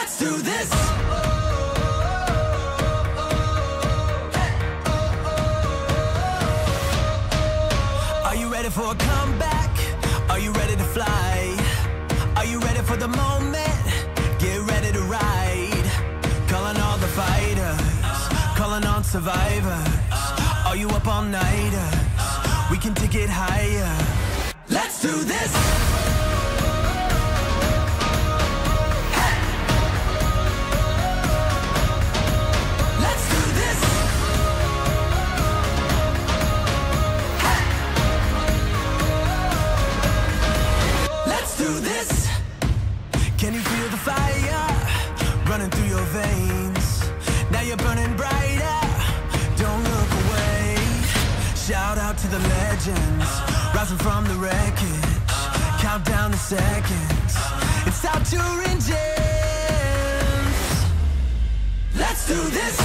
Let's do this. Are you ready for a comeback? Are you ready to fly? Are you ready for the moment? Get ready to ride. Calling all the fighters, calling on survivors. Are you up all nighters? We can take it higher. Let's do this. Can you feel the fire running through your veins? Now you're burning brighter, don't look away. Shout out to the legends, rising from the wreckage. Count down the seconds, it's time to engines. Let's do this.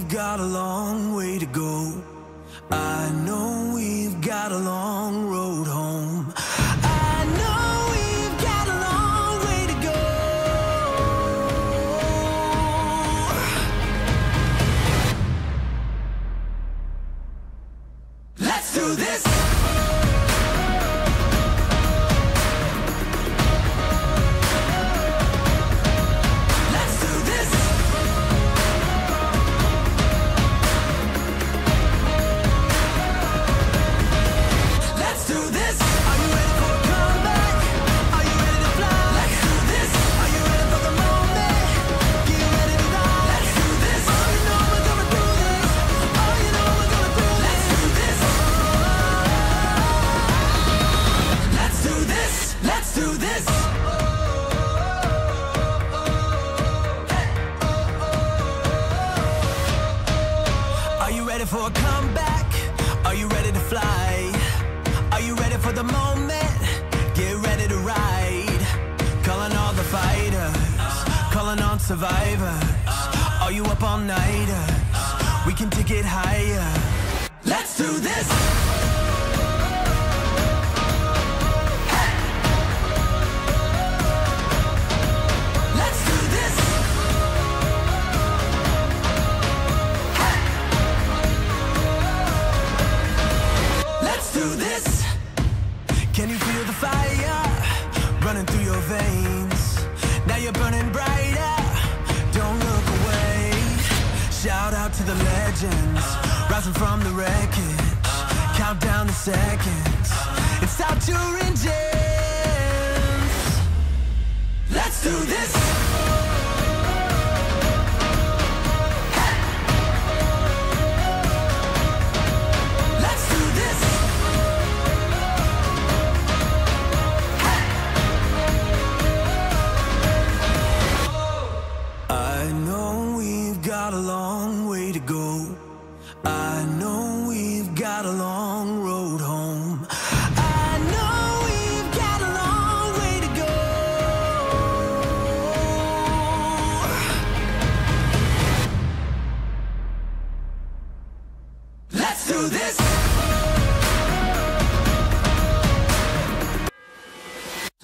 Got a long way to go. I know we've got a long road home. I know we've got a long way to go. Let's do this. For a comeback, are you ready to fly? Are you ready for the moment? Get ready to ride. Calling all the fighters, calling on survivors. Are you up all nighters? We can take it higher. Let's do this. Can you feel the fire running through your veins? Now you're burning brighter, don't look away. Shout out to the legends, rising from the wreckage. Count down the seconds, it's time to engines. Let's do this. Got a long way to go. I know we've got a long road home. I know we've got a long way to go. Let's do this.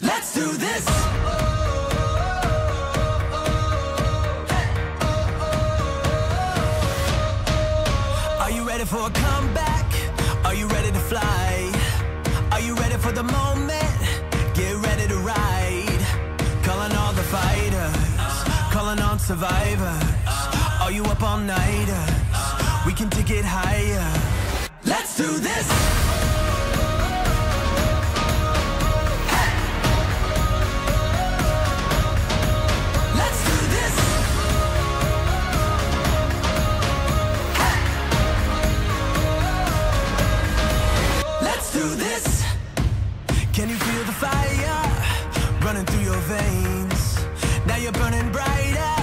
Let's do this. For a comeback, are you ready to fly? Are you ready for the moment? Get ready to ride. Calling all the fighters, calling on survivors. Are you up all nighters? We can take it higher. Let's do this. Can you feel the fire running through your veins? Now you're burning brighter,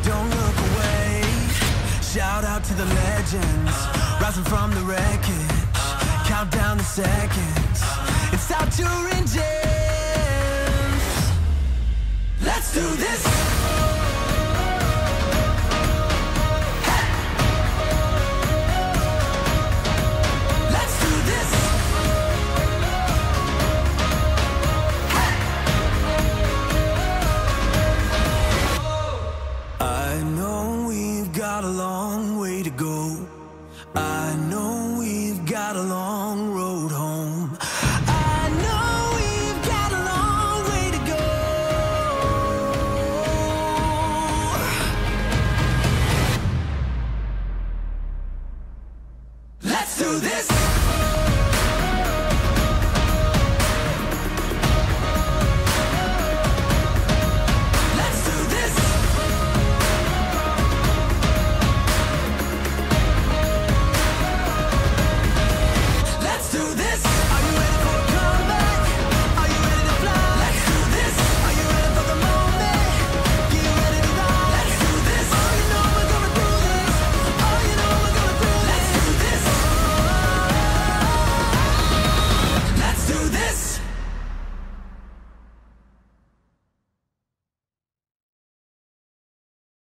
don't look away. Shout out to the legends, rising from the wreckage. Count down the seconds, it's time to engage.